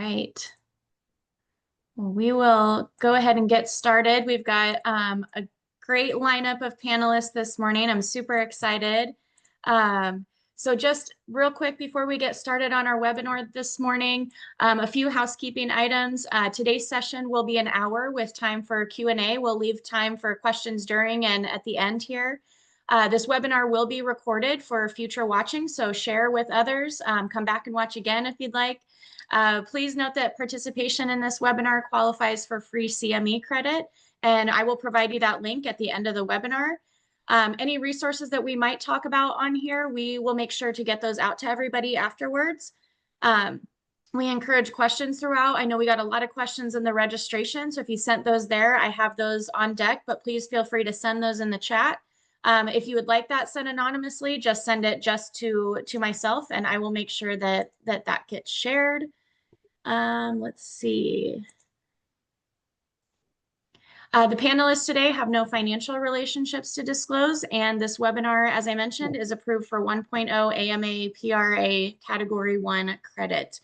right. Well, we will go ahead and get started. We've got a great lineup of panelists this morning. I'm super excited. So just real quick before we get started on our webinar this morning, a few housekeeping items. Today's session will be an hour with time for Q&A. We'll leave time for questions during and at the end here. This webinar will be recorded for future watching, so share with others. Come back and watch again if you'd like. Please note that participation in this webinar qualifies for free CME credit, and I will provide you that link at the end of the webinar. Any resources that we might talk about on here, we will make sure to get those out to everybody afterwards. We encourage questions throughout. I know we got a lot of questions in the registration, so if you sent those there, I have those on deck, but please feel free to send those in the chat. If you would like that sent anonymously, just send it just to myself, and I will make sure that that gets shared. Let's see. The panelists today have no financial relationships to disclose, and this webinar, as I mentioned, is approved for 1.0 AMA PRA Category 1 credit.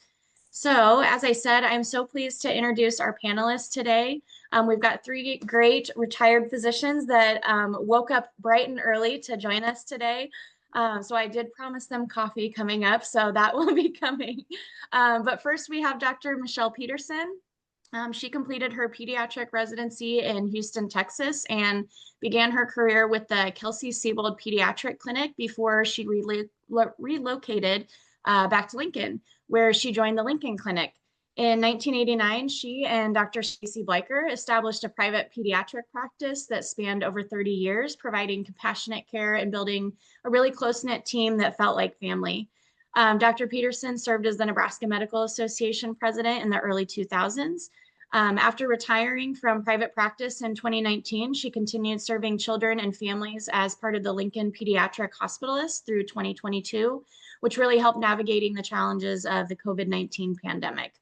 So, as I said, I'm so pleased to introduce our panelists today. We've got three great retired physicians that woke up bright and early to join us today. So I did promise them coffee coming up, so that will be coming. But first, we have Dr. Michelle Peterson. She completed her pediatric residency in Houston, Texas, and began her career with the Kelsey-Seybold Pediatric Clinic before she relocated back to Lincoln, where she joined the Lincoln Clinic. In 1989, she and Dr. Stacy Bleicher established a private pediatric practice that spanned over 30 years, providing compassionate care and building a really close-knit team that felt like family. Dr. Peterson served as the Nebraska Medical Association president in the early 2000s. After retiring from private practice in 2019, she continued serving children and families as part of the Lincoln Pediatric Hospitalist through 2022, which really helped navigating the challenges of the COVID-19 pandemic.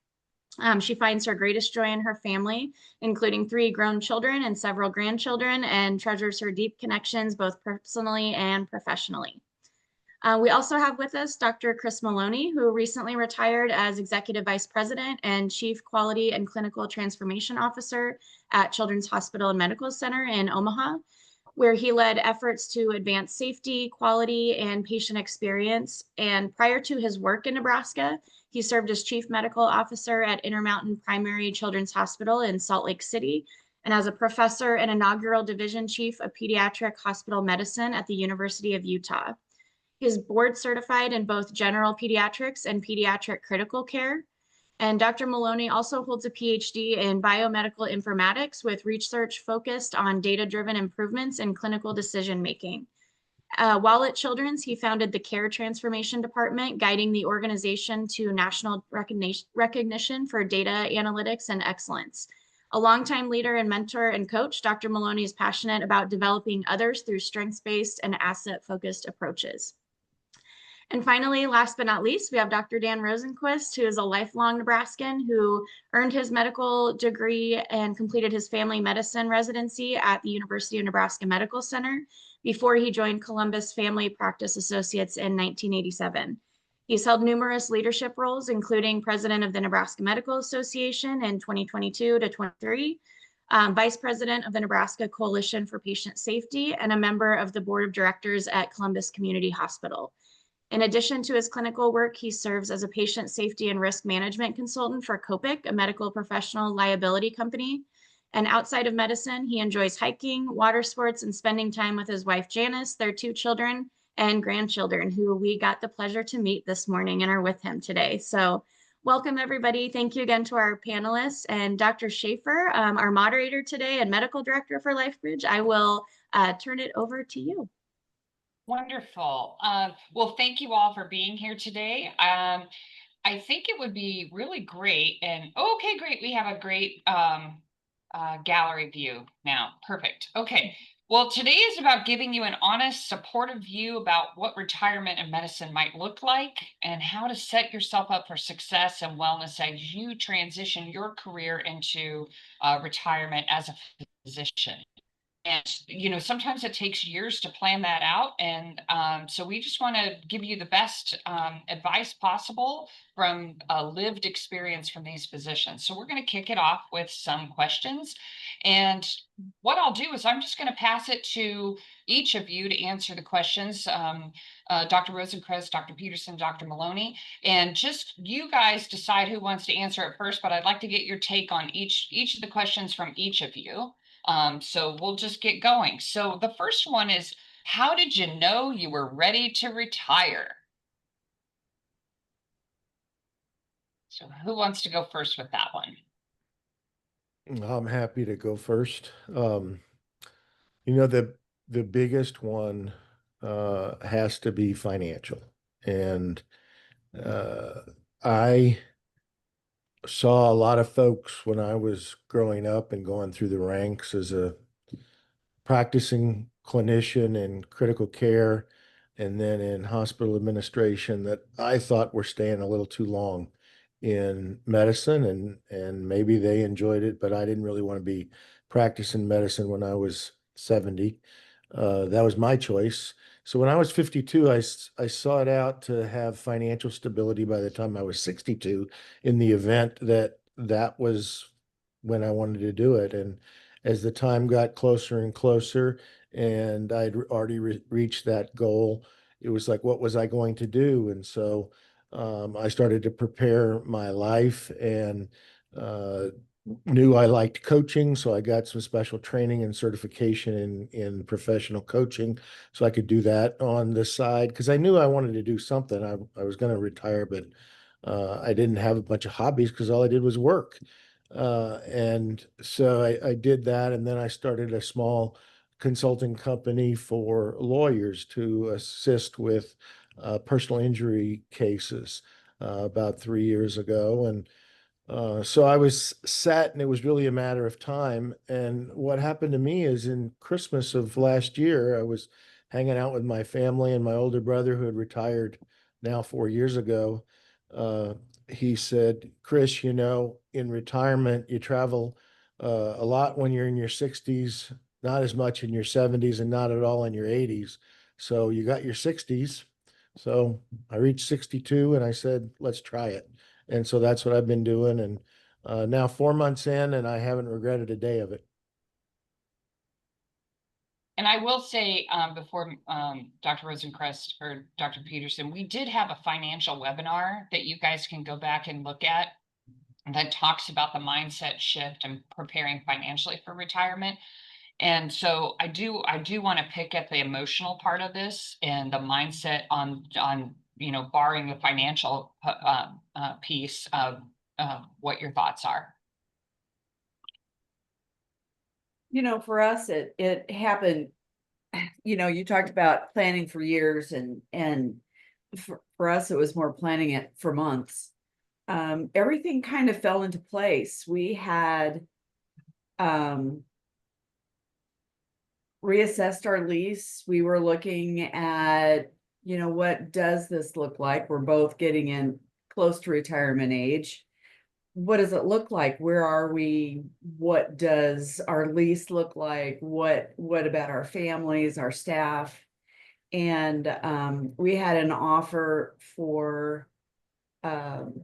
She finds her greatest joy in her family, including 3 grown children and several grandchildren, and treasures her deep connections both personally and professionally. We also have with us Dr. Chris Maloney, who recently retired as Executive Vice President and Chief Quality and Clinical Transformation Officer at Children's Hospital and Medical Center in Omaha, where he led efforts to advance safety, quality, and patient experience. And prior to his work in Nebraska, he served as Chief Medical Officer at Intermountain Primary Children's Hospital in Salt Lake City, and as a professor and inaugural Division Chief of Pediatric Hospital Medicine at the University of Utah. He is board certified in both general pediatrics and pediatric critical care. And Dr. Maloney also holds a PhD in biomedical informatics with research focused on data-driven improvements in clinical decision-making. While at Children's, he founded the Care Transformation Department, guiding the organization to national recognition for data analytics and excellence. A longtime leader and mentor and coach, Dr. Maloney is passionate about developing others through strengths-based and asset-focused approaches. And finally, last but not least, we have Dr. Dan Rosenquist, who is a lifelong Nebraskan who earned his medical degree and completed his family medicine residency at the University of Nebraska Medical Center before he joined Columbus Family Practice Associates in 1987. He's held numerous leadership roles, including president of the Nebraska Medical Association in 2022 to 23, vice president of the Nebraska Coalition for Patient Safety, and a member of the board of directors at Columbus Community Hospital. In addition to his clinical work, he serves as a patient safety and risk management consultant for Copic, a medical professional liability company. And outside of medicine, he enjoys hiking, water sports, and spending time with his wife, Janice, their 2 children and grandchildren, who we got the pleasure to meet this morning and are with him today. So welcome, everybody. Thank you again to our panelists. And Dr. Schaefer, our moderator today and medical director for LifeBridge, I will turn it over to you. Wonderful. Well, thank you all for being here today. I think it would be really great. And okay, great. We have a great gallery view now. Perfect. Okay. Well, today is about giving you an honest, supportive view about what retirement in medicine might look like and how to set yourself up for success and wellness as you transition your career into retirement as a physician. And sometimes it takes years to plan that out. And so we just want to give you the best advice possible from a lived experience from these physicians. So we're going to kick it off with some questions. And what I'll do is I'm just going to pass it to each of you to answer the questions. Dr. Rosencrest, Dr. Peterson, Dr. Maloney, and just you guys decide who wants to answer it first, but I'd like to get your take on each of the questions from each of you. So we'll just get going. So the first one is, how did you know you were ready to retire? So who wants to go first with that one? I'm happy to go first. The biggest one has to be financial. And uh, I saw a lot of folks when I was growing up and going through the ranks as a practicing clinician in critical care and then in hospital administration that I thought were staying a little too long in medicine, and maybe they enjoyed it, but I didn't really want to be practicing medicine when I was 70. That was my choice. So when I was 52, I sought out to have financial stability by the time I was 62 in the event that that was when I wanted to do it. And as the time got closer and closer, and I'd already reached that goal, it was like, what was I going to do? And so I started to prepare my life and uh, knew I liked coaching. So I got some special training and certification in professional coaching so I could do that on the side because I knew I wanted to do something. I was going to retire, but I didn't have a bunch of hobbies because all I did was work. And so I did that. And then I started a small consulting company for lawyers to assist with personal injury cases about 3 years ago. And so I was set, and it was really a matter of time. And what happened to me is in Christmas of last year, I was hanging out with my family and my older brother who had retired now 4 years ago. Uh, he said, Chris, in retirement, you travel a lot when you're in your 60s, not as much in your 70s, and not at all in your 80s. So you got your 60s. So I reached 62 and I said, let's try it. And so that's what I've been doing. And now 4 months in, and I haven't regretted a day of it. And I will say before Dr. Rosencrest or Dr. Peterson, we did have a financial webinar that you guys can go back and look at that talks about the mindset shift and preparing financially for retirement. And so I do want to pick at the emotional part of this and the mindset on barring the financial piece of what your thoughts are. For us, it happened, you talked about planning for years and for us, it was more planning it for months. Everything kind of fell into place. We had reassessed our lease. We were looking at, what does this look like? We're both getting in close to retirement age. What does it look like? Where are we? What does our lease look like? What about our families, our staff? And we had an offer from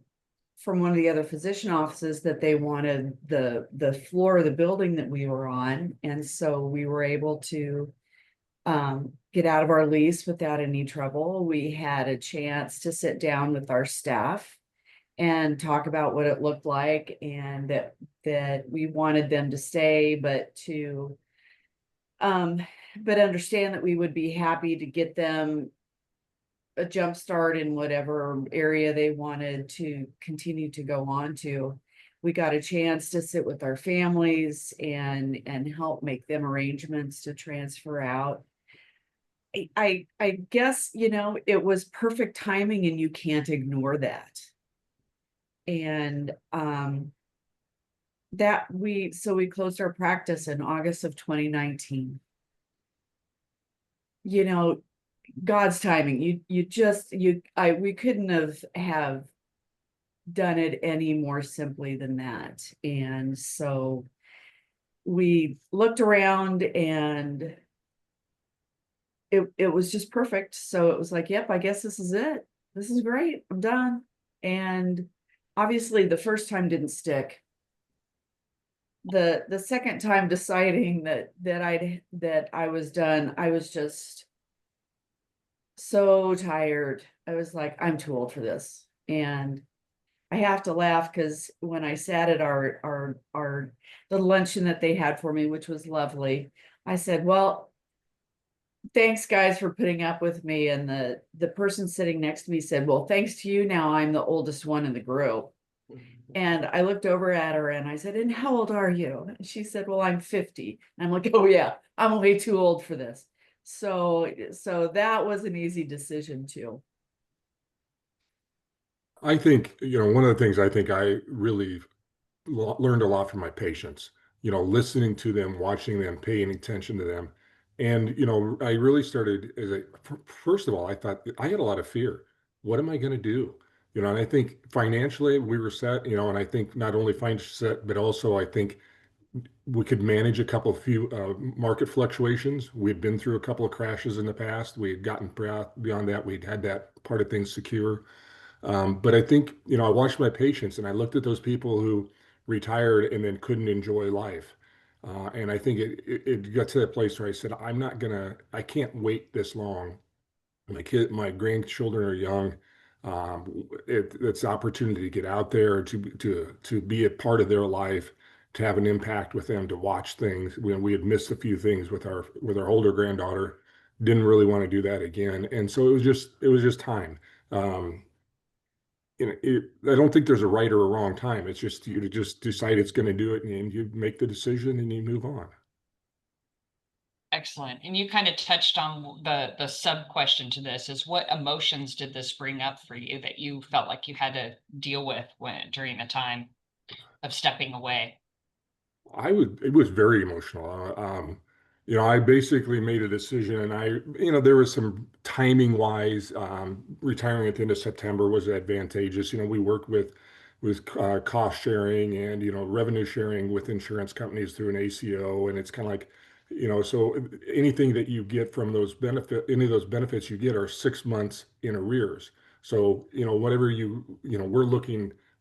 one of the other physician offices that they wanted the floor of the building that we were on. And so we were able to get out of our lease without any trouble. We had a chance to sit down with our staff and talk about what it looked like, and that we wanted them to stay, but understand that we would be happy to get them a jump start in whatever area they wanted to continue to go on to. We got a chance to sit with our families and help make them arrangements to transfer out. I guess, it was perfect timing, and you can't ignore that. And we closed our practice in August of 2019. God's timing. We couldn't have done it any more simply than that. And so we looked around and it was just perfect. So it was like, yep, I guess this is it. This is great. I'm done. And obviously the first time didn't stick. The second time deciding that I was done, I was just so tired. I was like, I'm too old for this. And I have to laugh because when I sat at the luncheon that they had for me, which was lovely, I said, well, thanks guys for putting up with me. And the person sitting next to me said, well, thanks to you, now I'm the oldest one in the group. And I looked over at her and I said, and how old are you? And she said, well, I'm 50. And I'm like, oh yeah, I'm way too old for this. So that was an easy decision too. I think, one of the things I think I really learned a lot from my patients, listening to them, watching them, paying attention to them. And, I really started first of all, I thought I had a lot of fear. What am I going to do? And I think financially we were set, and I think not only financially set, but also I think we could manage a couple of few market fluctuations. We'd been through a couple of crashes in the past. We had gotten beyond that. We'd had that part of things secure. But I think, I watched my patients and I looked at those people who retired and then couldn't enjoy life. And I think it got to that place where I said, I can't wait this long. My grandchildren are young. It's opportunity to get out there, to be a part of their life, to have an impact with them, to watch things. When we had missed a few things with our older granddaughter, didn't really want to do that again. And so it was just time. Um, I don't think there's a right or a wrong time. It's just you to just decide it's going to do it, and you make the decision and you move on. Excellent. And you kind of touched on the sub question to this is what emotions did this bring up for you that you felt like you had to deal with during the time of stepping away? It was very emotional. I basically made a decision and there was some timing wise, retiring at the end of September was advantageous. We work with cost sharing and, revenue sharing with insurance companies through an ACO. And it's kind of like, so anything that you get from any of those benefits you get are 6 months in arrears. So, whatever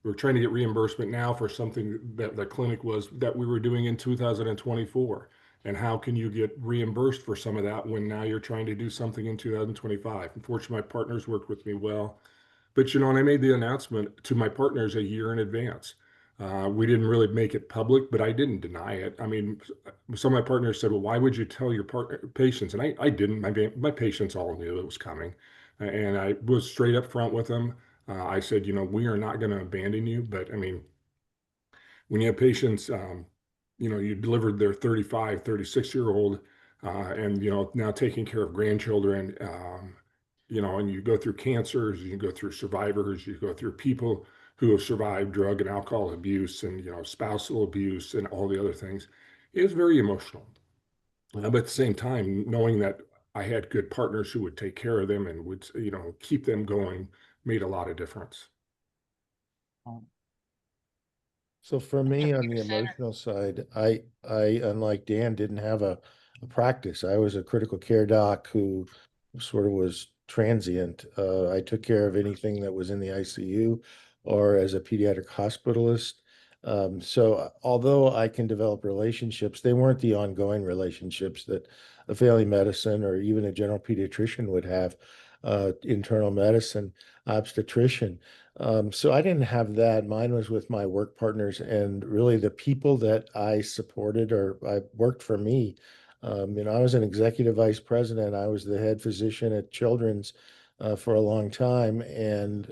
we're trying to get reimbursement now for something that the clinic was that we were doing in 2024. And how can you get reimbursed for some of that when now you're trying to do something in 2025? Unfortunately, my partners worked with me well. But, and I made the announcement to my partners a year in advance. We didn't really make it public, but I didn't deny it. I mean, some of my partners said, well, why would you tell your patients? And I didn't. My patients all knew it was coming. And I was straight up front with them. I said, we are not going to abandon you. But I mean, when you have patients, you delivered their 35, 36-year-old, and, now taking care of grandchildren, and you go through cancers, you go through survivors, you go through people who have survived drug and alcohol abuse and, spousal abuse and all the other things. It was very emotional. But at the same time, knowing that I had good partners who would take care of them and would, keep them going made a lot of difference. So for me, on the 100%. emotional side, unlike Dan, didn't have a practice. I was a critical care doc who sort of was transient. I took care of anything that was in the ICU or as a pediatric hospitalist. So although I can develop relationships, they weren't the ongoing relationships that a family medicine or even a general pediatrician would have, internal medicine, obstetrician. So I didn't have that. Mine was with my work partners and really the people that I supported or I worked for me. I was an executive vice president. I was the head physician at Children's for a long time, and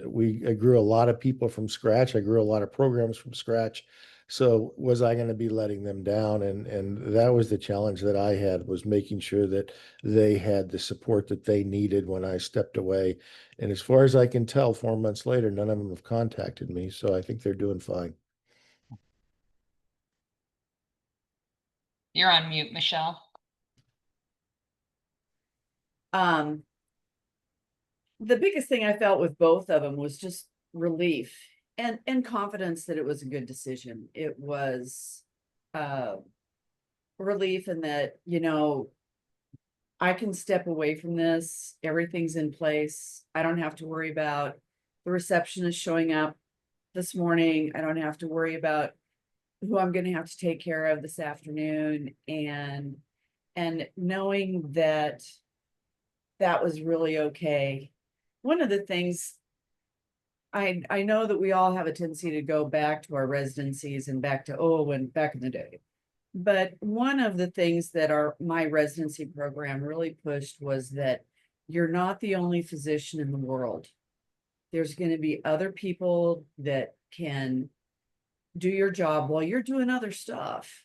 I grew a lot of people from scratch. I grew a lot of programs from scratch. So was I going to be letting them down? And that was the challenge that I had, was making sure that they had the support that they needed when I stepped away. And as far as I can tell, 4 months later, none of them have contacted me. So I think they're doing fine. You're on mute, Michelle. The biggest thing I felt with both of them was just relief and confidence that it was a good decision. It was relief in that, you know, I can step away from this. Everything's in place. I don't have to worry about the receptionist showing up this morning. I don't have to worry about who I'm gonna have to take care of this afternoon, and knowing that that was really okay. One of the things I know that we all have a tendency to go back to our residencies and back to, oh, when back in the day. But one of the things that my residency program really pushed was that you're not the only physician in the world. There's going to be other people that can do your job while you're doing other stuff.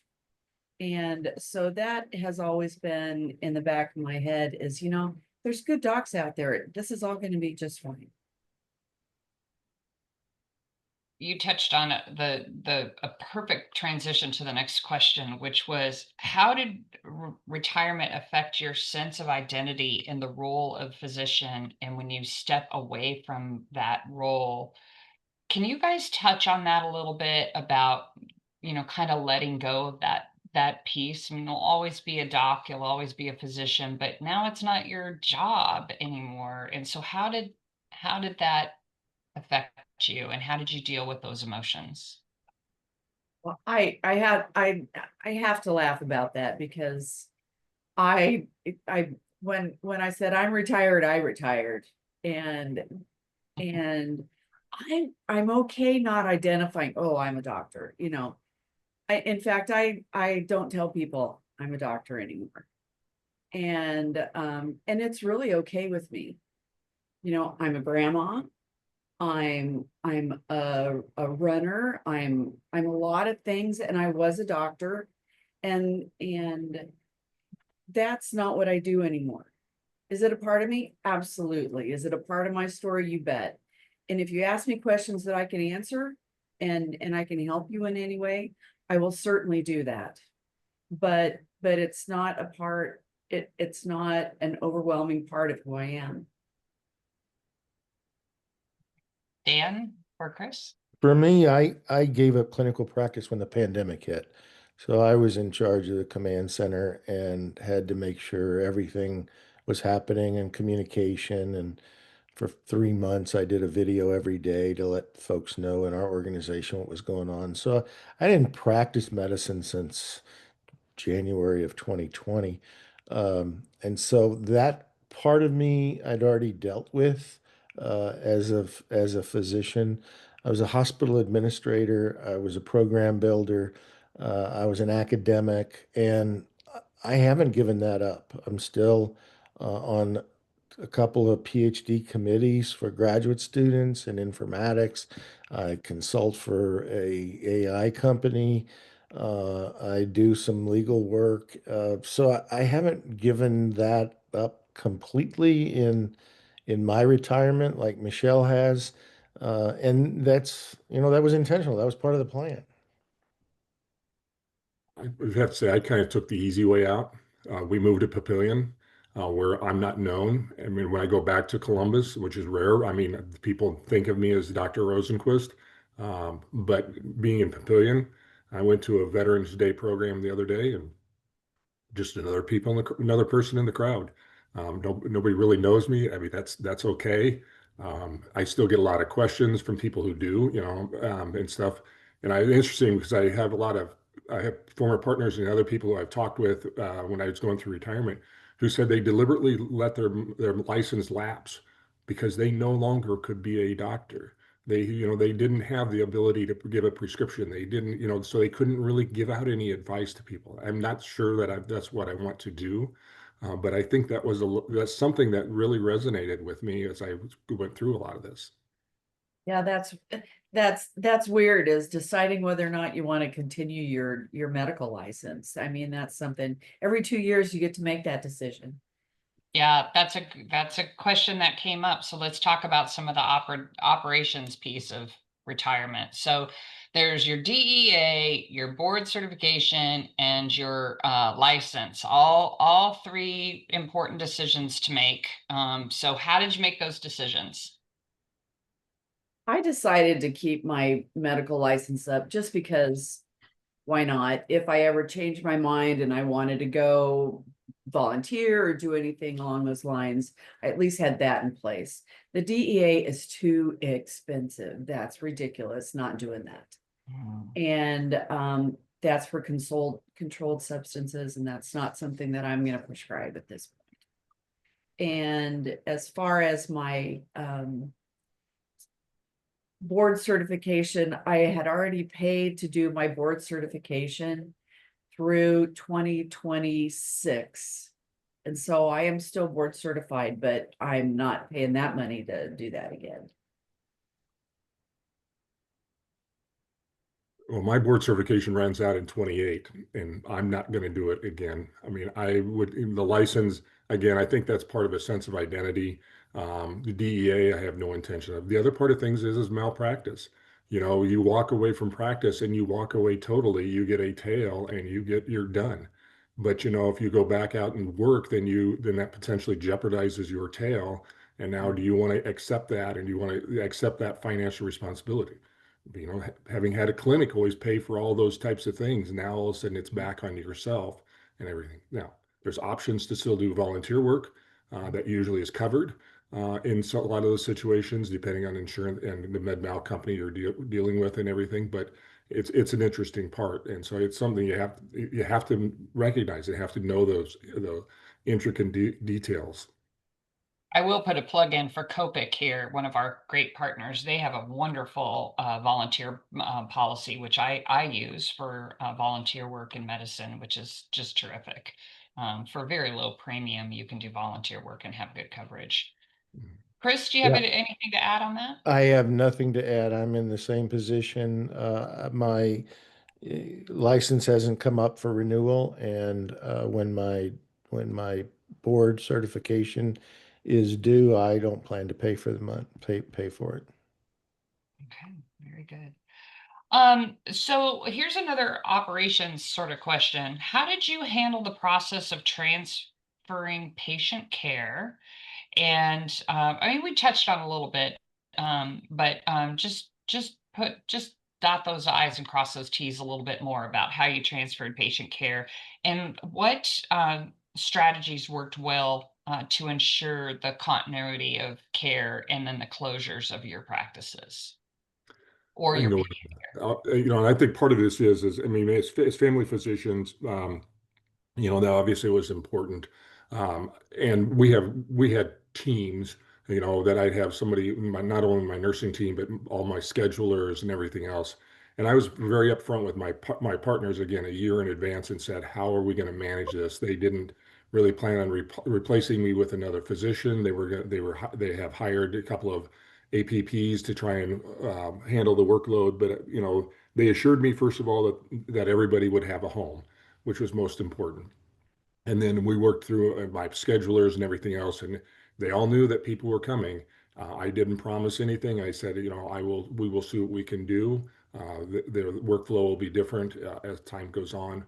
And so that has always been in the back of my head is, you know, there's good docs out there. This is all going to be just fine. You touched on a perfect transition to the next question, which was how did retirement affect your sense of identity in the role of physician? And when you step away from that role, can you guys touch on that a little bit about, you know, kind of letting go of that piece? I mean, you'll always be a doc, you'll always be a physician, but now it's not your job anymore. And so how did that affect you, and how did you deal with those emotions? Well, I have to laugh about that because I when I said I'm retired, I retired. And I'm okay not identifying, oh, I'm a doctor, you know. In fact, I don't tell people I'm a doctor anymore. And it's really okay with me. You know, I'm a grandma. I'm a runner. I'm a lot of things, and I was a doctor, and that's not what I do anymore. Is it a part of me? Absolutely. Is it a part of my story? You bet. And if you ask me questions that I can answer and I can help you in any way, I will certainly do that. But it's not a part, it's not an overwhelming part of who I am. Dan or Chris? For me, I gave up clinical practice when the pandemic hit. So I was in charge of the command center and had to make sure everything was happening and communication. And for 3 months, I did a video every day to let folks know in our organization what was going on. So I didn't practice medicine since January of 2020. And so that part of me I'd already dealt with as a physician. I was a hospital administrator. I was a program builder. I was an academic, and I haven't given that up. I'm still on a couple of PhD committees for graduate students in informatics. I consult for a AI company. I do some legal work. So I haven't given that up completely in my retirement like Michelle has. And that's, that was intentional. That was part of the plan. I would have to say I kind of took the easy way out. We moved to Papillion, where I'm not known. I mean, when I go back to Columbus, which is rare, I mean, people think of me as Dr. Rosenquist. But being in Papillion, I went to a Veterans Day program the other day, and just another person in the crowd. Nobody really knows me. I mean, that's okay. I still get a lot of questions from people who do, and stuff. And it's interesting because I have former partners and other people who I've talked with when I was going through retirement who said they deliberately let their license lapse because they no longer could be a doctor. They didn't have the ability to give a prescription. They didn't, so they couldn't really give out any advice to people. I'm not sure that that's what I want to do, but I think that's something that really resonated with me as I went through a lot of this. Yeah, that's weird, is deciding whether or not you want to continue your medical license. I mean, that's something every 2 years you get to make that decision. Yeah, that's a question that came up. So let's talk about some of the operations piece of retirement. So there's your DEA, your board certification, and your license. All three important decisions to make. So how did you make those decisions? I decided to keep my medical license up just because why not? If I ever changed my mind and I wanted to go volunteer or do anything along those lines, I at least had that in place. The DEA is too expensive. That's ridiculous, not doing that. And that's for controlled substances, and that's not something that I'm going to prescribe at this point. And as far as my board certification, I had already paid to do my board certification through 2026. And so I am still board certified, but I'm not paying that money to do that again. Well, my board certification runs out in 28, and I'm not going to do it again. I mean, I would, in the license, again, I think that's part of a sense of identity. The DEA, I have no intention of. The other part of things is malpractice. You know, you walk away from practice and you walk away totally, you get a tail and you're done. But, you know, if you go back out and work, then that potentially jeopardizes your tail. And now do you want to accept that, and do you want to accept that financial responsibility? You know, having had a clinic always pay for all those types of things. Now all of a sudden it's back on yourself and everything. Now there's options to still do volunteer work that usually is covered in a lot of those situations, depending on insurance and the med mal company you're dealing with and everything. But it's an interesting part, and so it's something you have to recognize. You have to know the intricate details. I will put a plug in for Copic here, one of our great partners. They have a wonderful volunteer policy, which I use for volunteer work in medicine, which is just terrific. For a very low premium, you can do volunteer work and have good coverage. Chris, do you have Yeah. anything to add on that? I have nothing to add. I'm in the same position. My license hasn't come up for renewal, and when my board certification is due, I don't plan to pay for the month, pay for it. Okay, very good. So here's another operations sort of question. How did you handle the process of transferring patient care? And I mean, we touched on a little bit, but just dot those I's and cross those T's a little bit more about how you transferred patient care and what strategies worked well to ensure the continuity of care and then the closures of your practices or I can your go patient care. you know, and I think part of this is I mean, as family physicians, you know, that obviously was important. And we had teams, you know, that I'd have somebody, not only my nursing team, but all my schedulers and everything else. And I was very upfront with my partners again a year in advance and said, how are we going to manage this? They didn't really plan on replacing me with another physician. They have hired a couple of APPs to try and handle the workload, but you know, they assured me first of all that everybody would have a home, which was most important. And then we worked through my schedulers and everything else, and they all knew that people were coming. I didn't promise anything. I said, you know, we will see what we can do. Their workflow will be different as time goes on.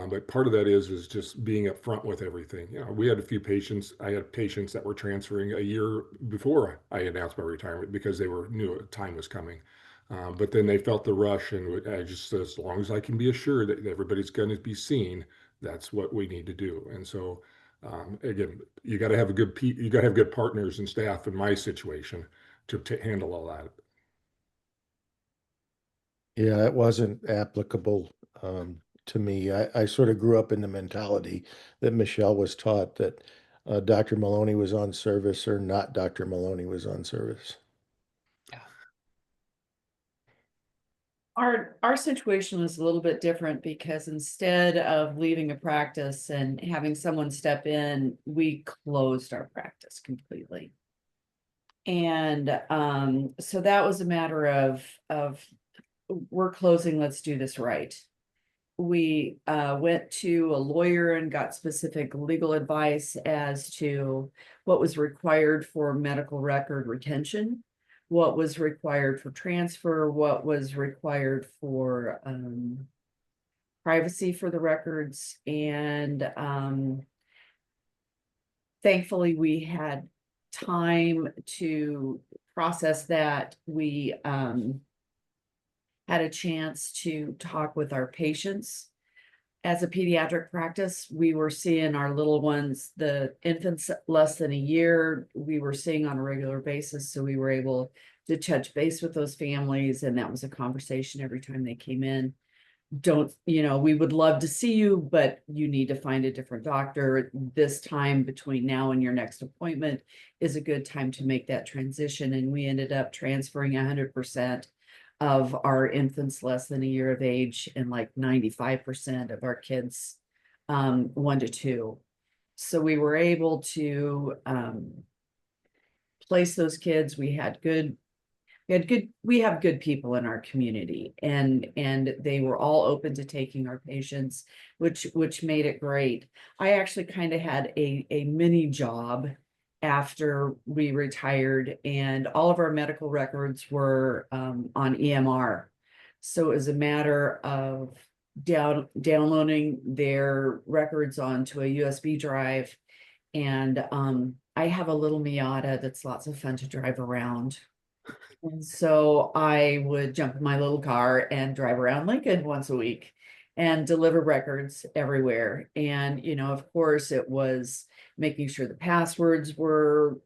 But part of that is just being upfront with everything. You know, we had a few patients. I had patients that were transferring a year before I announced my retirement because they knew time was coming. But then they felt the rush, and I just, as long as I can be assured that everybody's going to be seen, that's what we need to do. And so, again, you got to have good partners and staff in my situation to handle all that. Yeah, it wasn't applicable to me. I sort of grew up in the mentality that Michelle was taught, that Dr. Maloney was on service or not Dr. Maloney was on service. Yeah. Our situation was a little bit different because instead of leaving a practice and having someone step in, we closed our practice completely. And so that was a matter of we're closing, let's do this right. We went to a lawyer and got specific legal advice as to what was required for medical record retention, what was required for transfer, what was required for privacy for the records. And thankfully we had time to process that. We had a chance to talk with our patients. As a pediatric practice, we were seeing our little ones, the infants less than a year, we were seeing on a regular basis. So we were able to touch base with those families, and that was a conversation every time they came in. We would love to see you, but you need to find a different doctor. This time between now and your next appointment is a good time to make that transition. And we ended up transferring 100% of our infants less than a year of age, and like 95% of our kids 1 to 2. So we were able to place those kids. We have good people in our community, and they were all open to taking our patients, which made it great. I actually kind of had a mini job after we retired, and all of our medical records were on EMR. So it was a matter of downloading their records onto a USB drive. And I have a little Miata that's lots of fun to drive around. And so I would jump in my little car and drive around Lincoln once a week and deliver records everywhere. And, of course, it was making sure the passwords were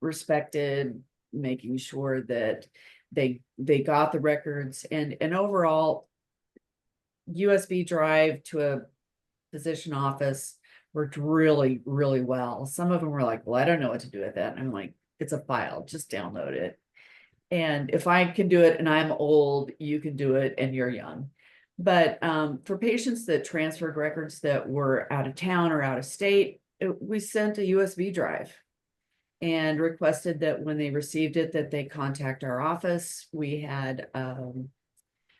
respected, making sure that they got the records, and overall USB drive to a physician office worked really, really well. Some of them were like, well, I don't know what to do with that. And I'm like, it's a file, just download it. And if I can do it and I'm old, you can do it and you're young. But for patients that transferred records that were out of town or out of state, we sent a USB drive and requested that when they received it, that they contact our office. We had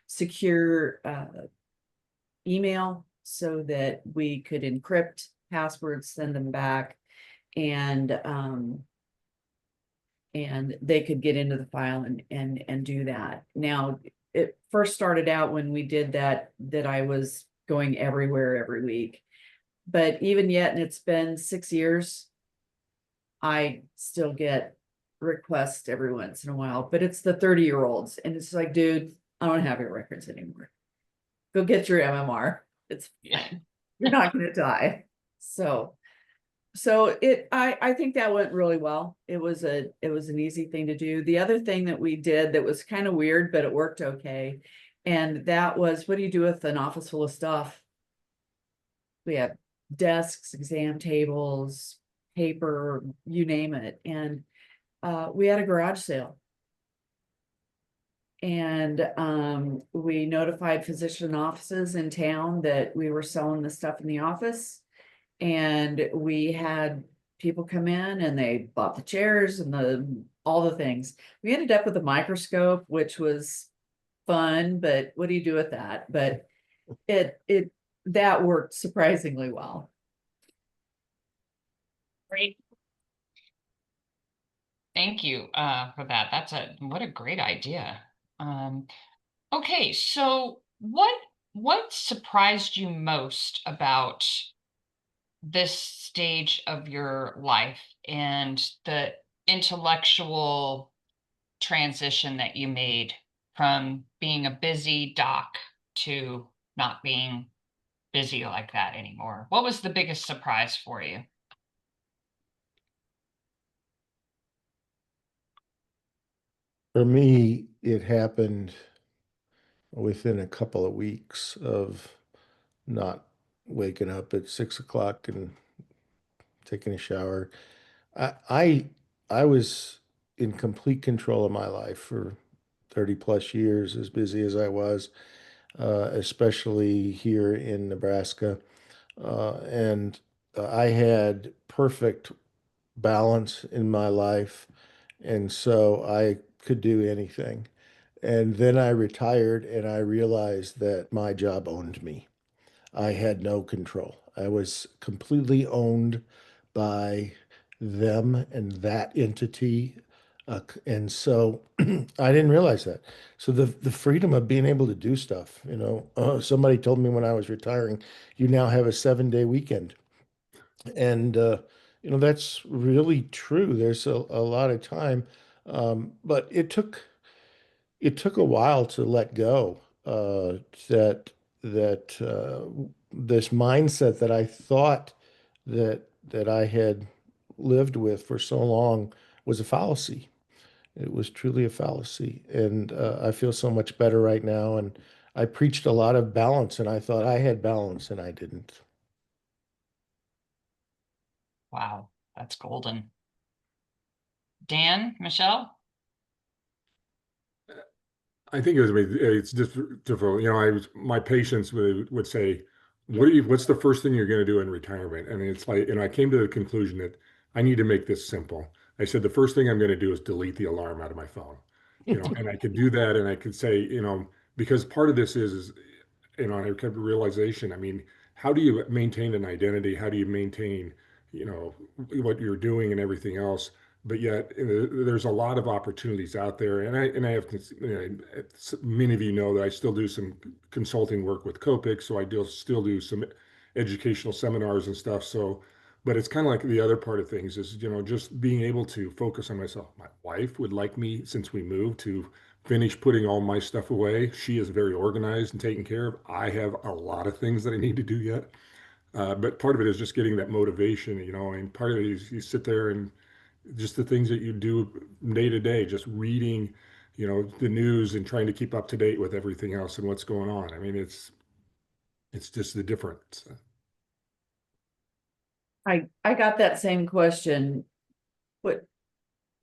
secure email so that we could encrypt passwords, send them back, and they could get into the file and do that. Now, it first started out when we did that I was going everywhere every week. But even yet, and it's been 6 years, I still get requests every once in a while, but it's the 30-year-olds. And it's like, dude, I don't have your records anymore. Go get your MMR. It's fine. You're not going to die. So I think that went really well. It was an easy thing to do. The other thing that we did that was kind of weird, but it worked okay. And that was, what do you do with an office full of stuff? We have desks, exam tables, paper, you name it. And we had a garage sale. And we notified physician offices in town that we were selling the stuff in the office. And we had people come in and they bought the chairs and all the things. We ended up with a microscope, which was fun, but what do you do with that? But that worked surprisingly well. Great. Thank you for that. What a great idea. Okay, so what surprised you most about this stage of your life and the intellectual transition that you made from being a busy doc to not being busy like that anymore? What was the biggest surprise for you? For me, it happened within a couple of weeks of not waking up at 6 o'clock and taking a shower. I was in complete control of my life for 30 plus years, as busy as I was, especially here in Nebraska. And I had perfect balance in my life. And so I could do anything. And then I retired and I realized that my job owned me. I had no control. I was completely owned by them and that entity. And so I didn't realize that. So the freedom of being able to do stuff, somebody told me when I was retiring, you now have a 7-day weekend. And, that's really true. There's a lot of time. But it took it took a while to let go, that this mindset that I thought that I had lived with for so long was a fallacy. It was truly a fallacy. And I feel so much better right now. And I preached a lot of balance, and I thought I had balance, and I didn't. Wow, that's golden. Dan, Michelle? I think it's just difficult. You know, my patients would say, what's the first thing you're going to do in retirement? And it's like, I came to the conclusion that I need to make this simple. I said, the first thing I'm going to do is delete the alarm out of my phone, and I could do that. And I could say, because part of this is, I kept a realization. I mean, how do you maintain an identity? How do you maintain, what you're doing and everything else? But yet, there's a lot of opportunities out there, and I have, many of you know that I still do some consulting work with Copic, so I still do some educational seminars and stuff. So, but it's kind of like the other part of things is, just being able to focus on myself. My wife would like me, since we moved, to finish putting all my stuff away. She is very organized and taken care of. I have a lot of things that I need to do yet. But part of it is just getting that motivation, and part of it is you sit there and just the things that you do day to day, just reading, the news and trying to keep up to date with everything else and what's going on. I mean, it's just the difference. I got that same question. What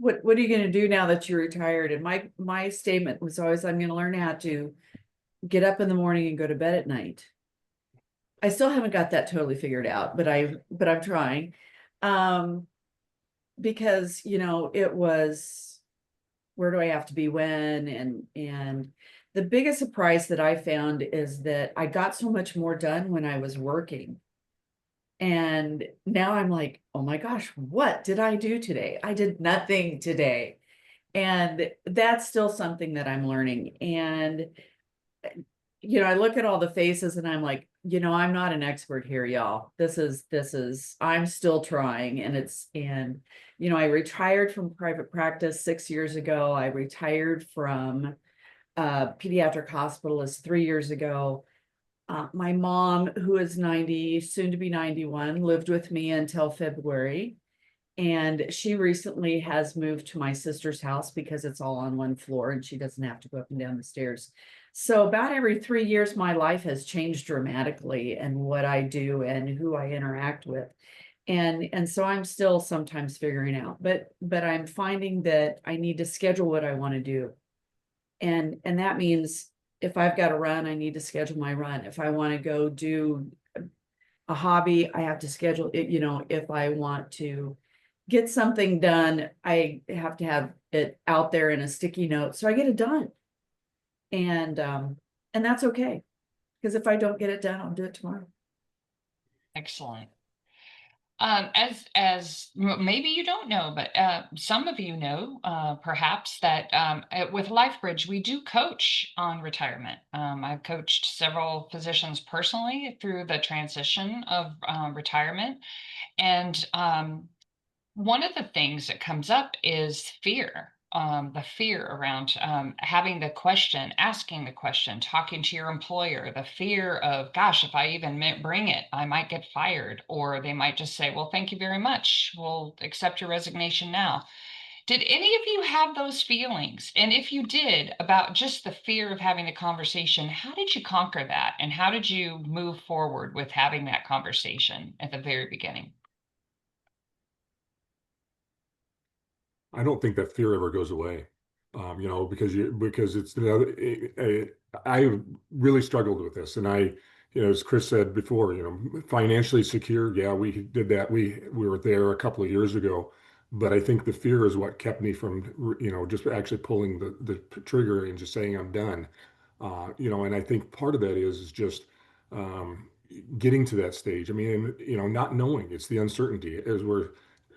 are you going to do now that you're retired? And my statement was always, I'm going to learn how to get up in the morning and go to bed at night. I still haven't got that totally figured out, but I'm trying. Because, it was, where do I have to be when? And the biggest surprise that I found is that I got so much more done when I was working. And now I'm like, oh my gosh, what did I do today? I did nothing today. And that's still something that I'm learning. And, I look at all the faces and I'm like, I'm not an expert here, y'all. I'm still trying. And I retired from private practice 6 years ago. I retired from pediatric hospitalist 3 years ago. My mom, who is 90, soon to be 91, lived with me until February. And she recently has moved to my sister's house because it's all on one floor and she doesn't have to go up and down the stairs. So about every 3 years, my life has changed dramatically, and what I do and who I interact with. And so I'm still sometimes figuring out, but I'm finding that I need to schedule what I want to do. And that means if I've got to run, I need to schedule my run. If I want to go do a hobby, I have to schedule it. If I want to get something done, I have to have it out there in a sticky note so I get it done. And that's okay, because if I don't get it done, I'll do it tomorrow. Excellent. As maybe you don't know, but some of you know, perhaps that with LifeBridge, we do coach on retirement. I've coached several physicians personally through the transition of retirement. And one of the things that comes up is fear. The fear around having the question, asking the question, talking to your employer, the fear of, gosh, if I even bring it, I might get fired, or they might just say, well, thank you very much. We'll accept your resignation now. Did any of you have those feelings? And if you did, about just the fear of having the conversation, how did you conquer that? And how did you move forward with having that conversation at the very beginning? I don't think that fear ever goes away, because it's I really struggled with this, and as Chris said before, financially secure. Yeah, we did that. We were there a couple of years ago, but I think the fear is what kept me from, just actually pulling the trigger and just saying I'm done. And I think part of that is just getting to that stage. I mean, not knowing. It's the uncertainty, as we're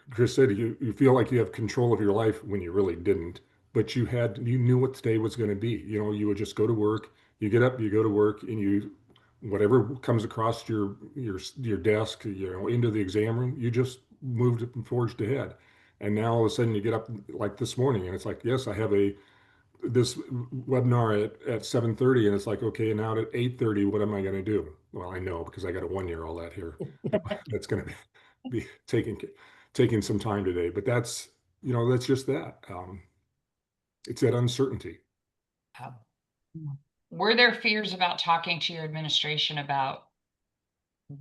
Chris said, you feel like you have control of your life when you really didn't, but you knew what today was going to be. You would just go to work, you get up, you go to work, and whatever comes across your desk, into the exam room, you just moved and forged ahead. And now all of a sudden you get up like this morning and it's like, yes, I have a this webinar at 7:30, and it's like, okay, now at 8:30, what am I going to do? Well, I know because I got a 1-year-old out here that's going to be taking some time today. But that's, that's just that. It's that uncertainty. Were there fears about talking to your administration about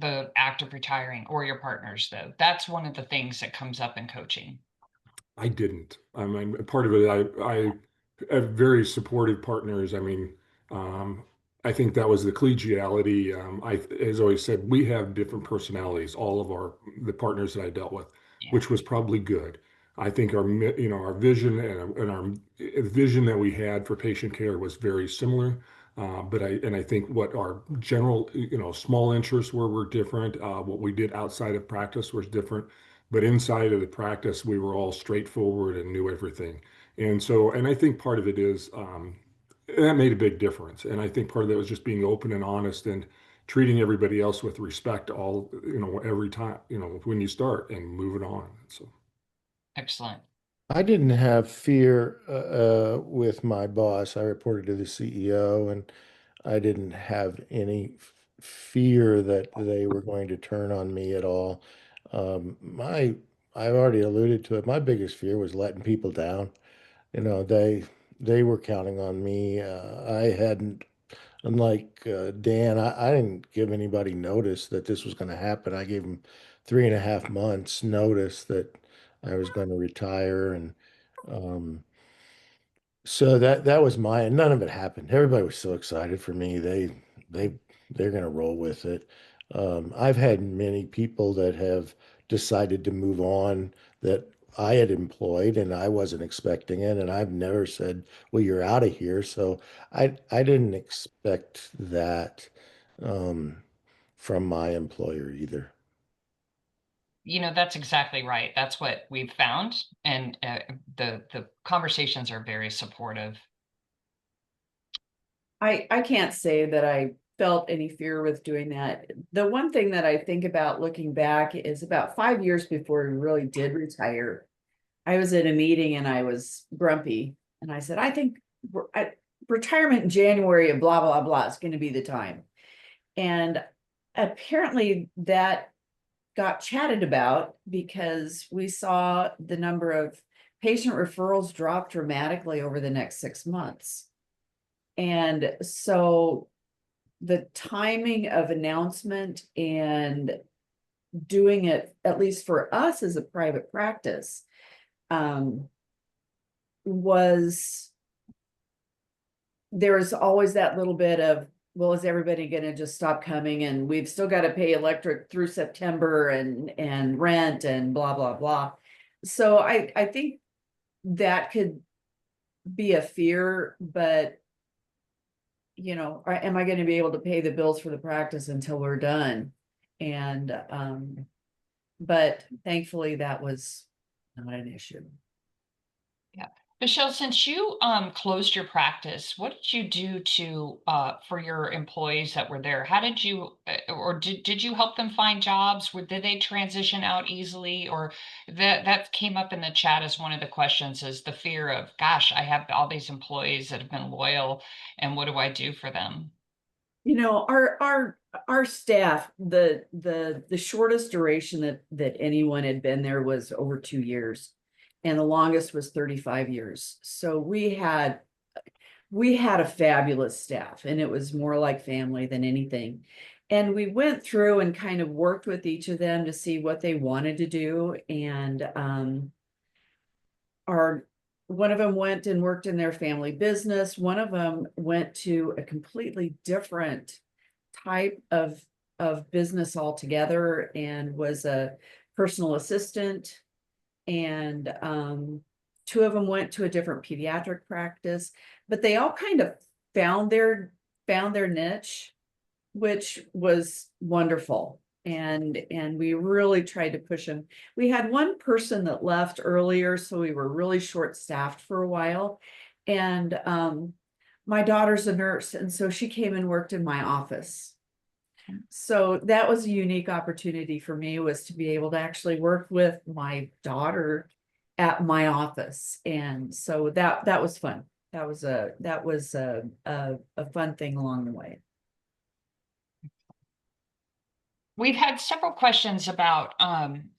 the act of retiring, or your partners, though? That's one of the things that comes up in coaching. I didn't. I mean, part of it, I have very supportive partners. I mean, I think that was the collegiality. As always said, we have different personalities, all of the partners that I dealt with, Yeah. which was probably good. I think our vision and our vision that we had for patient care was very similar. But I think what our general, small interests were different. What we did outside of practice was different. But inside of the practice, we were all straightforward and knew everything. And I think part of it is that made a big difference. And I think part of that was just being open and honest and treating everybody else with respect every time, when you start and moving on. So. Excellent. I didn't have fear with my boss. I reported to the CEO, and I didn't have any fear that they were going to turn on me at all. I've already alluded to it. My biggest fear was letting people down. They were counting on me. I hadn't, unlike Dan, I didn't give anybody notice that this was going to happen. I gave them 3.5 months notice that I was going to retire, and so that was and none of it happened. Everybody was so excited for me. They're going to roll with it. I've had many people that have decided to move on that I had employed, and I wasn't expecting it, and I've never said, "Well, you're out of here." So I didn't expect that from my employer either. That's exactly right. That's what we've found, and the conversations are very supportive. I can't say that I felt any fear with doing that. The one thing that I think about looking back is about 5 years before we really did retire, I was at a meeting and I was grumpy, and I said, I think retirement in January of blah, blah, blah is going to be the time. And apparently that got chatted about because we saw the number of patient referrals drop dramatically over the next 6 months. And so the timing of announcement and doing it, at least for us as a private practice, there was always that little bit of, well, is everybody going to just stop coming? And we've still got to pay electric through September and rent and blah, blah, blah. So I think that could be a fear, but am I going to be able to pay the bills for the practice until we're done? And, but thankfully that was not an issue. Yeah. Michelle, since you closed your practice, what did you do to for your employees that were there? How did you or did you help them find jobs? Did they transition out easily? Or that came up in the chat as one of the questions, is the fear of, gosh, I have all these employees that have been loyal, and what do I do for them? Our staff, the shortest duration that anyone had been there was over 2 years. And the longest was 35 years. So we had a fabulous staff, and it was more like family than anything. And we went through and kind of worked with each of them to see what they wanted to do. And one of them went and worked in their family business. One of them went to a completely different type of business altogether and was a personal assistant. And 2 of them went to a different pediatric practice, but they all kind of found their niche, which was wonderful. And we really tried to push them. We had one person that left earlier, so we were really short-staffed for a while. And my daughter's a nurse, and so she came and worked in my office. So that was a unique opportunity for me, was to be able to actually work with my daughter at my office. And so that was fun. That was a fun thing along the way. We've had several questions about,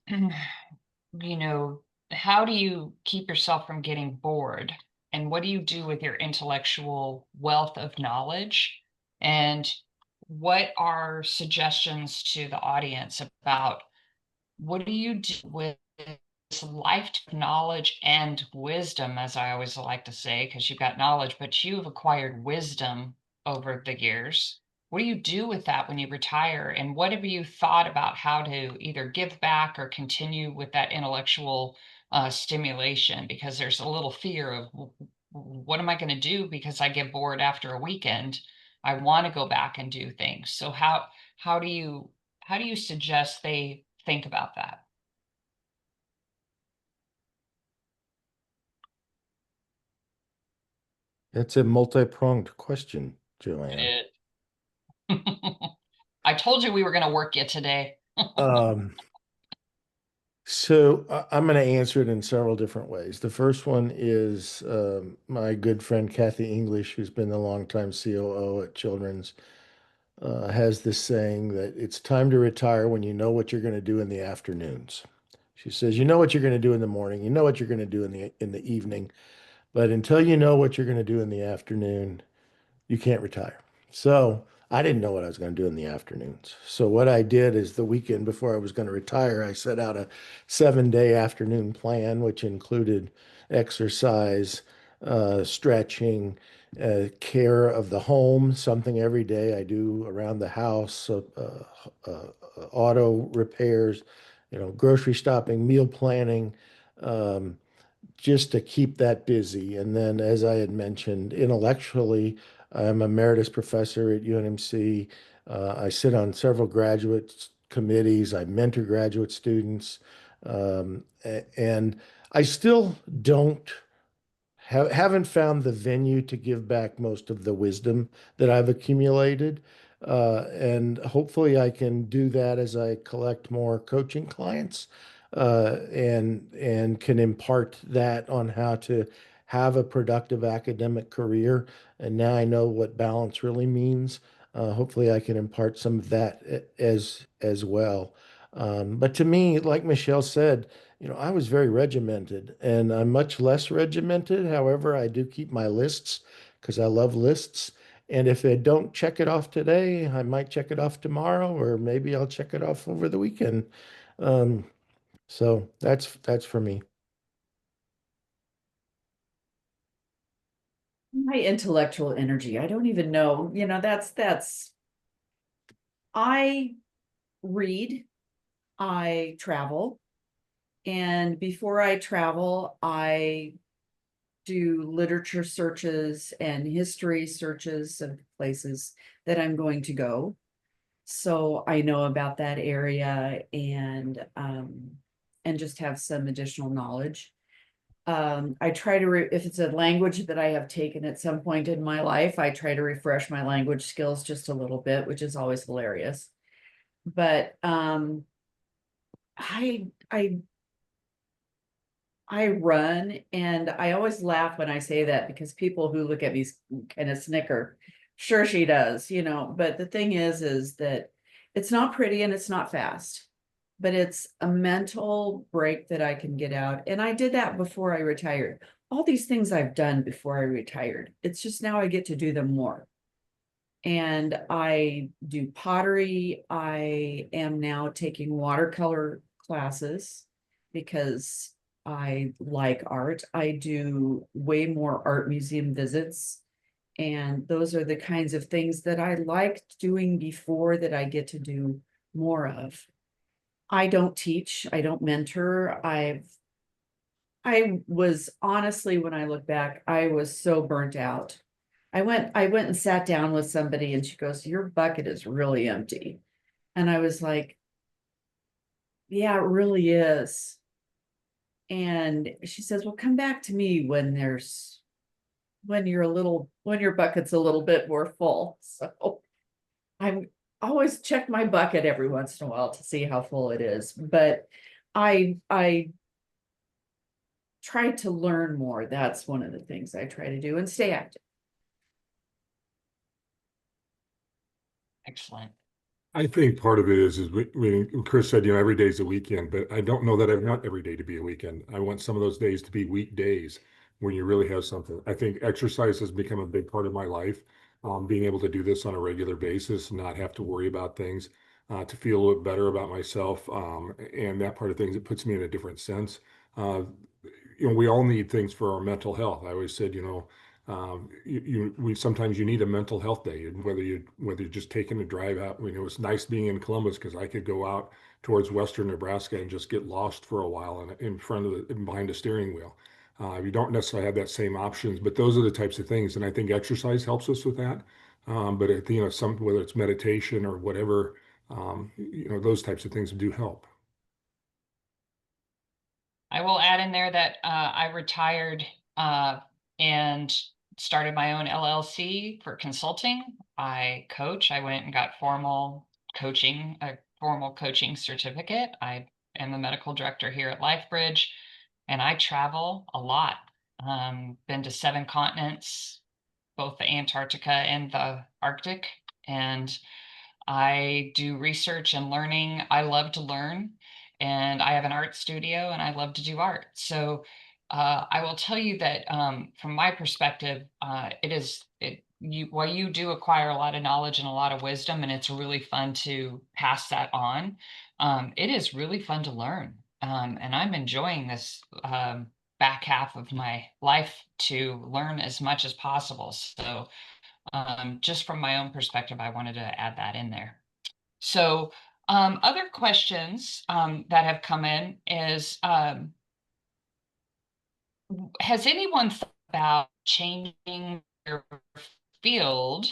you know, how do you keep yourself from getting bored? And what do you do with your intellectual wealth of knowledge? And what are suggestions to the audience about what do you do with this life knowledge and wisdom, as I always like to say, because you've got knowledge, but you've acquired wisdom over the years. What do you do with that when you retire? And what have you thought about how to either give back or continue with that intellectual stimulation? Because there's a little fear of what am I going to do because I get bored after a weekend? I want to go back and do things. So how do you suggest they think about that? It's a multi-pronged question, Joanne. It- I told you we were going to work you today. I'm going to answer it in several different ways. The first one is my good friend Kathy English, who's been the longtime COO at Children's, has this saying that it's time to retire when you know what you're going to do in the afternoons. She says, you know what you're going to do in the morning, you know what you're going to do in the evening, but until you know what you're going to do in the afternoon, you can't retire. So I didn't know what I was going to do in the afternoons. So what I did is the weekend before I was going to retire, I set out a 7-day afternoon plan, which included exercise, stretching, care of the home, something every day I do around the house, auto repairs, grocery shopping, meal planning, um, just to keep that busy. And then, as I had mentioned, intellectually, I'm a emeritus professor at UNMC. I sit on several graduate committees. I mentor graduate students. And I still don't haven't found the venue to give back most of the wisdom that I've accumulated. And hopefully I can do that as I collect more coaching clients, and can impart that on how to have a productive academic career. And now I know what balance really means. Hopefully I can impart some of that as well. But to me, like Michelle said, I was very regimented and I'm much less regimented. However, I do keep my lists because I love lists. And if I don't check it off today, I might check it off tomorrow, or maybe I'll check it off over the weekend. Um, so that's for me. My intellectual energy, I don't even know, that's I read, I travel, and before I travel, I do literature searches and history searches of places that I'm going to go. So I know about that area and just have some additional knowledge. I try to, if it's a language that I have taken at some point in my life, I try to refresh my language skills just a little bit, which is always hilarious. But I run, and I always laugh when I say that because people who look at me kind of snicker. Sure, she does, but the thing is that it's not pretty and it's not fast, but it's a mental break that I can get out. And I did that before I retired. All these things I've done before I retired. It's just now I get to do them more. And I do pottery. I am now taking watercolor classes because I like art. I do way more art museum visits. And those are the kinds of things that I liked doing before that I get to do more of. I don't teach, I don't mentor. I was honestly, when I look back, I was so burnt out. I went and sat down with somebody and she goes, your bucket is really empty. And I was like, yeah, it really is. And she says, well, come back to me when your bucket's a little bit more full. So I'm always check my bucket every once in a while to see how full it is. But I try to learn more. That's one of the things I try to do, and stay active. Excellent. I think part of it is Chris said, every day's a weekend, but I don't know that I want every day to be a weekend. I want some of those days to be weekdays when you really have something. I think exercise has become a big part of my life. Being able to do this on a regular basis, not have to worry about things, to feel a little better about myself, and that part of things, it puts me in a different sense. Uh, we all need things for our mental health. I always said, we sometimes you need a mental health day, and whether you're just taking a drive out. It's nice being in Columbus because I could go out towards western Nebraska and just get lost for a while in front of behind a steering wheel. You don't necessarily have that same options, but those are the types of things, and I think exercise helps us with that. But whether it's meditation or whatever, those types of things do help. I will add in there that I retired and started my own LLC for consulting. I coach. I went and got a formal coaching certificate. I am the medical director here at LifeBridge, and I travel a lot. Been to 7 continents, both the Antarctica and the Arctic, and I do research and learning. I love to learn, and I have an art studio, and I love to do art. So I will tell you that from my perspective, while you do acquire a lot of knowledge and a lot of wisdom, and it's really fun to pass that on, it is really fun to learn. And I'm enjoying this back half of my life to learn as much as possible. So just from my own perspective, I wanted to add that in there. So other questions that have come in is, has anyone thought about changing their field,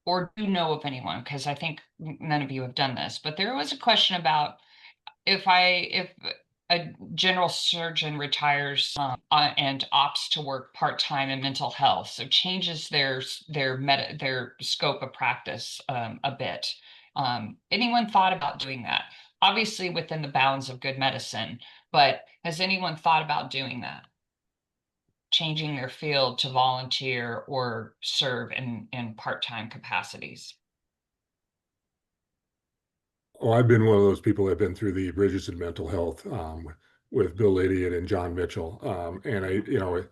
or do you know of anyone? Because I think none of you have done this, but there was a question about if a general surgeon retires and opts to work part-time in mental health, so changes their scope of practice a bit. Anyone thought about doing that? Obviously within the bounds of good medicine, but has anyone thought about doing that? Changing their field to volunteer or serve in part-time capacities? Oh, I've been one of those people that have been through the Bridges in Mental Health, with Bill Idiot and John Mitchell. And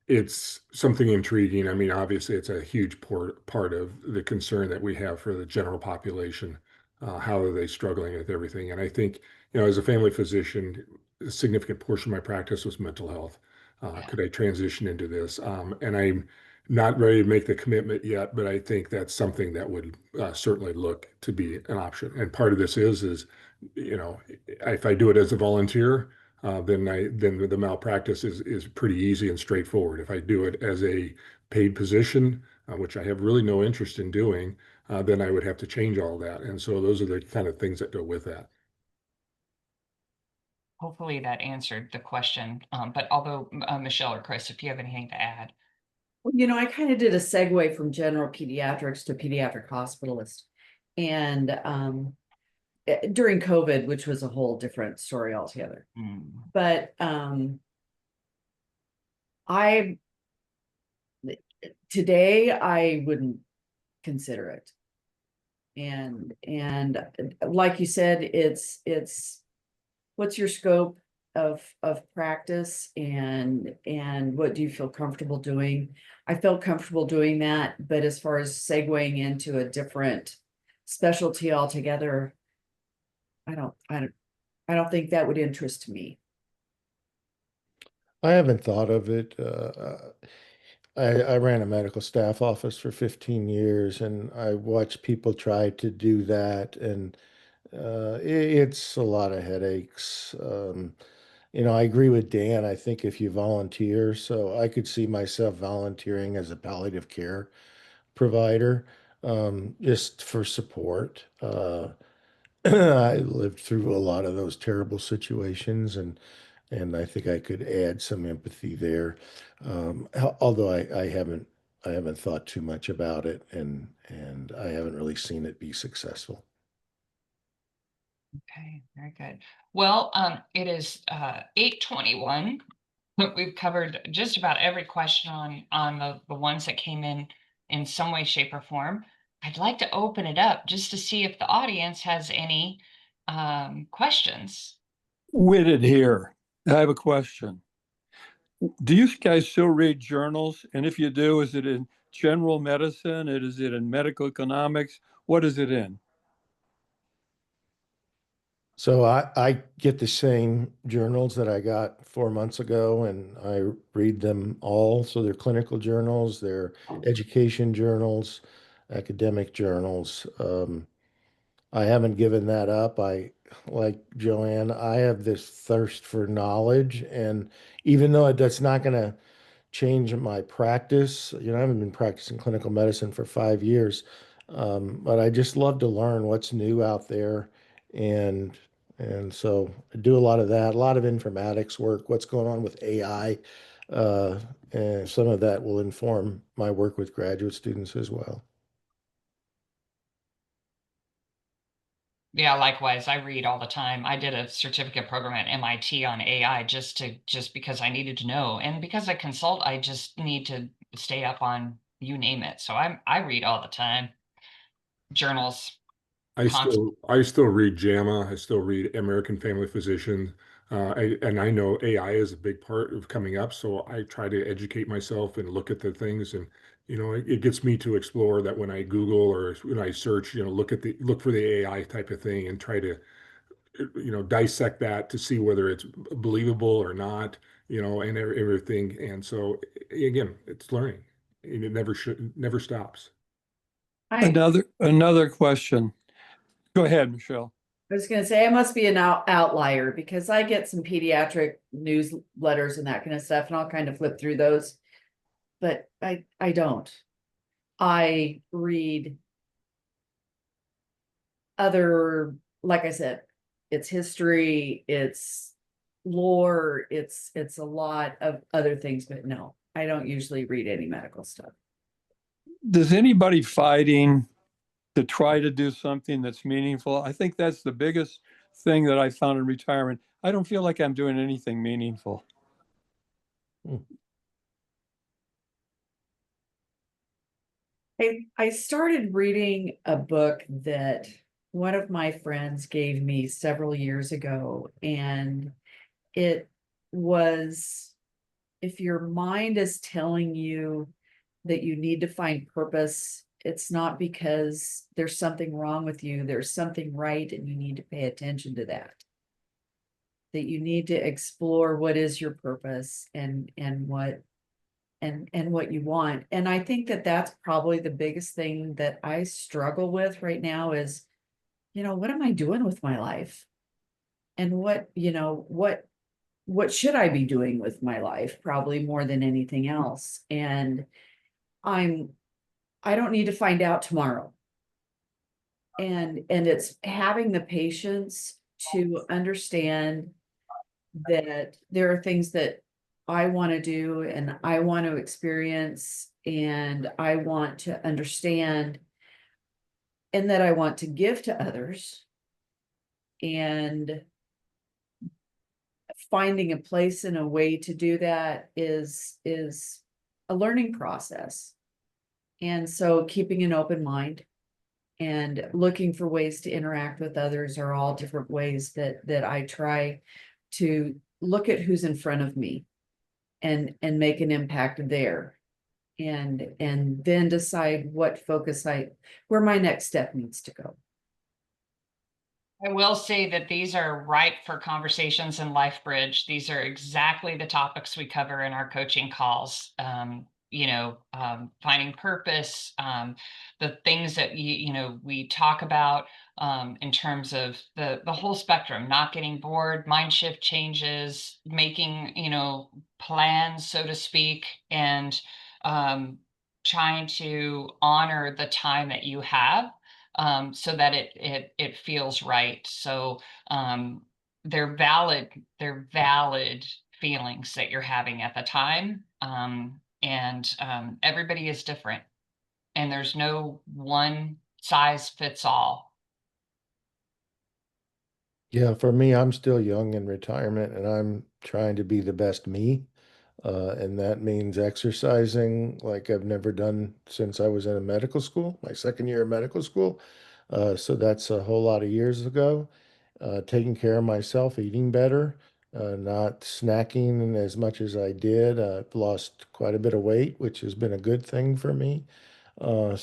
it's something intriguing. I mean, obviously, it's a huge part of the concern that we have for the general population. How are they struggling with everything? And I think, as a family physician, a significant portion of my practice was mental health. Yeah. Could I transition into this? And I'm not ready to make the commitment yet, but I think that's something that would certainly look to be an option. And part of this is, if I do it as a volunteer, then the malpractice is pretty easy and straightforward. If I do it as a paid position, which I have really no interest in doing, then I would have to change all that. And so those are the kind of things that go with that. Hopefully that answered the question. But although Michelle or Chris, if you have anything to add. Well, I kind of did a segue from general pediatrics to pediatric hospitalist. And during COVID, which was a whole different story altogether. But today I wouldn't consider it. And like you said, it's what's your scope of practice, and what do you feel comfortable doing? I felt comfortable doing that, but as far as segueing into a different specialty altogether, I don't think that would interest me. I haven't thought of it. I ran a medical staff office for 15 years, and I watched people try to do that, and it's a lot of headaches. I agree with Dan. I think if you volunteer, so I could see myself volunteering as a palliative care provider, just for support. I lived through a lot of those terrible situations, and I think I could add some empathy there. Although I haven't thought too much about it, and I haven't really seen it be successful. Okay, very good. Well, it is 8:21. We've covered just about every question on the ones that came in some way, shape, or form. I'd like to open it up just to see if the audience has any questions. Witted here. I have a question. Do you guys still read journals? And if you do, is it in general medicine? Is it in medical economics? What is it in? So I get the same journals that I got 4 months ago, and I read them all. So they're clinical journals, they're education journals, academic journals. I haven't given that up. Like Joanne, I have this thirst for knowledge, and even though that's not going to change my practice, I haven't been practicing clinical medicine for 5 years, but I just love to learn what's new out there, and and so I do a lot of that, a lot of informatics work, what's going on with AI, uh, and some of that will inform my work with graduate students as well. Yeah, likewise. I read all the time. I did a certificate program at MIT on AI just because I needed to know. And because I consult, I just need to stay up on you name it. So I read all the time. Journals, constant. I still read JAMA. I still read American Family Physician. And I know AI is a big part of coming up, so I try to educate myself and look at the things. And it gets me to explore that when I Google or when I search, look for the AI type of thing and try to dissect that to see whether it's believable or not, and everything. And so again, it's learning, and it never stops. Another question. Go ahead, Michelle. I was going to say I must be an outlier because I get some pediatric newsletters and that kind of stuff, and I'll kind of flip through those. But I don't. I read other, like I said, it's history, it's lore, it's a lot of other things, but no, I don't usually read any medical stuff. Does anybody fighting to try to do something that's meaningful? I think that's the biggest thing that I found in retirement. I don't feel like I'm doing anything meaningful. I started reading a book that one of my friends gave me several years ago, and it was, if your mind is telling you that you need to find purpose, it's not because there's something wrong with you. There's something right, and you need to pay attention to that. That you need to explore what is your purpose and what you want. And I think that that's probably the biggest thing that I struggle with right now is, what am I doing with my life? And what should I be doing with my life? Probably more than anything else. And I don't need to find out tomorrow. And it's having the patience to understand that there are things that I want to do and I want to experience and I want to understand and that I want to give to others, and finding a place and a way to do that is a learning process. And so keeping an open mind and looking for ways to interact with others are all different ways that I try to look at who's in front of me and make an impact there, and then decide where my next step needs to go. I will say that these are ripe for conversations in LifeBridge. These are exactly the topics we cover in our coaching calls. Finding purpose, the things that we talk about in terms of the whole spectrum, not getting bored, mind shift changes, making plans, so to speak, and trying to honor the time that you have. So that it feels right. So they're valid feelings that you're having at the time. And everybody is different. And there's no one size fits all. Yeah, for me, I'm still young in retirement, and I'm trying to be the best me. And that means exercising like I've never done since I was in a medical school, my second year of medical school. So that's a whole lot of years ago. Taking care of myself, eating better, not snacking as much as I did. I've lost quite a bit of weight, which has been a good thing for me. I'm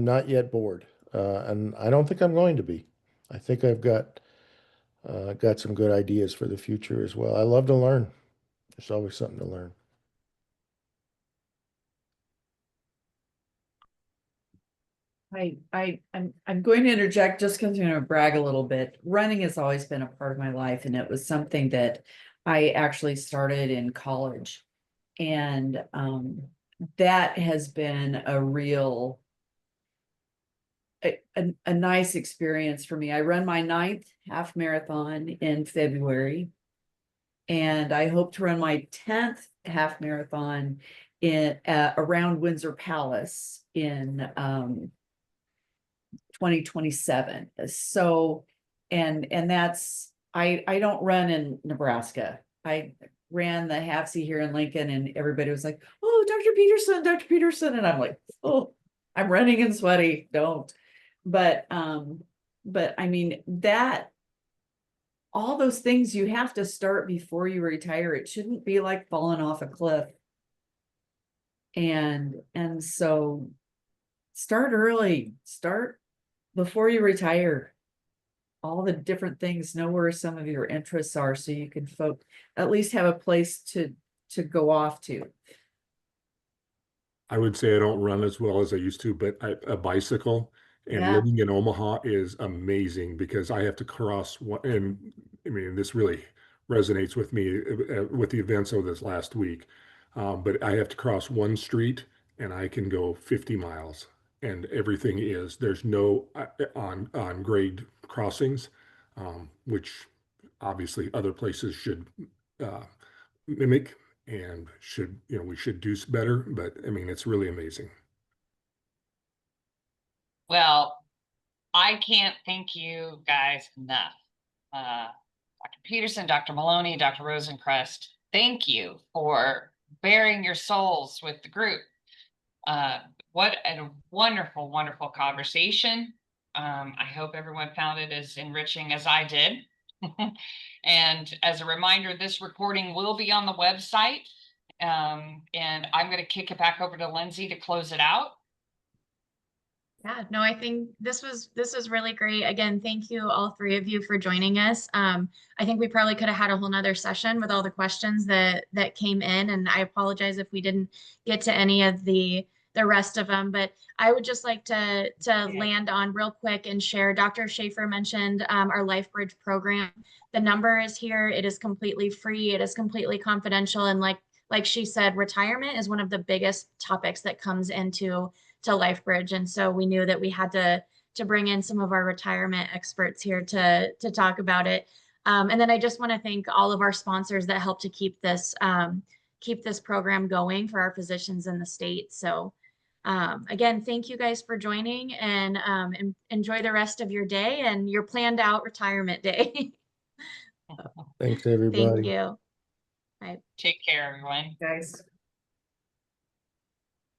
not yet bored, and I don't think I'm going to be. I think I've got some good ideas for the future as well. I love to learn. There's always something to learn. I'm going to interject just because I'm going to brag a little bit. Running has always been a part of my life, and it was something that I actually started in college. And that has been a real a nice experience for me. I run my 9th half marathon in February, and I hope to run my 10th half marathon in around Windsor Palace in 2027. So, and that's, I don't run in Nebraska. I ran the half-C here in Lincoln, and everybody was like, "Oh, Dr. Peterson, Dr. Peterson." And I'm like, "Oh, I'm running and sweaty. Don't." But I mean, that all those things you have to start before you retire. It shouldn't be like falling off a cliff. And so start early, start before you retire. All the different things, know where some of your interests are, so you can at least have a place to go off to. I would say I don't run as well as I used to, but a bicycle and Yeah. living in Omaha is amazing because I have to cross one, and I mean, this really resonates with me with the events of this last week. But I have to cross one street and I can go 50 miles, and everything there's no on grade crossings, which obviously other places should uh, mimic and we should do better, but I mean, it's really amazing. Well, I can't thank you guys enough. Dr. Peterson, Dr. Maloney, Dr. Rosencrest, thank you for bearing your souls with the group. What a wonderful, wonderful conversation. I hope everyone found it as enriching as I did. And as a reminder, this recording will be on the website. And I'm going to kick it back over to Lindsay to close it out. Yeah, no, I think this was really great. Again, thank you all three of you for joining us. I think we probably could have had a whole nother session with all the questions that came in, and I apologize if we didn't get to any of the rest of them. But I would just like to land on real quick and share. Dr. Schaefer mentioned our LifeBridge program. The number is here. It is completely free. It is completely confidential, and like she said, retirement is one of the biggest topics that comes into LifeBridge. And so we knew that we had to bring in some of our retirement experts here to talk about it. And then I just want to thank all of our sponsors that help to keep this program going for our physicians in the state. So again, thank you guys for joining, and enjoy the rest of your day and your planned out retirement day. Thanks, everybody. Thank you. Bye. Take care, everyone. Guys.